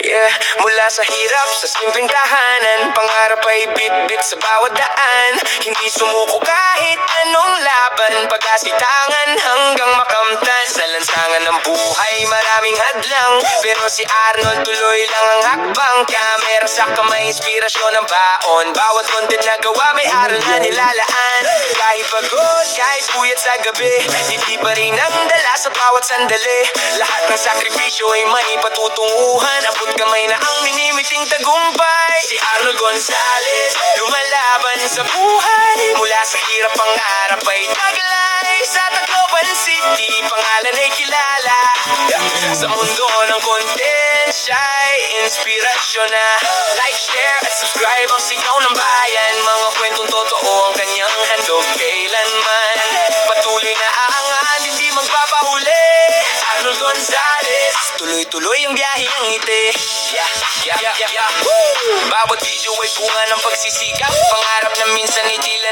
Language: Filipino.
yeah. Mula sa hirap, sa simpleng tahanan, pangarap ay bit-bit sa bawat daan. Hindi sumuko kahit anong laban, pag-asitangan hanggang makamtan. Sa lansangan ng buhay, maraming hadlang, pero si Arnold tuloy lang ang hakbang. Kamera sa kamay, inspirasyon ng baon, bawat content na gawa may aral na nilalaan. Kahit pagod, kahit puyat sa gabi, hindi pa rin ang dala sa bawat sandali. Lahat ng sakripisyo ay may patutunguhan, abot kamay na ang minimiting tagumpay. Si Arnold Gonzales, lumalaban sa buhay, mula sa hirap pangarap ay taglay. Sa Tacloban City, pangalan ay kilala, sa mundo ng content siya'y inspirasyon na. Like, share at subscribe ang sigaw ng bayan, mga kwentong totoo ang kanyang handog kailanman. Patuloy na aangan, hindi magpapahuli. Arnold Gonzales, tuloy-tuloy ang biyahe ng ngiti. Bawat video ay bunga ng pagsisikap, pangarap na minsan ay tila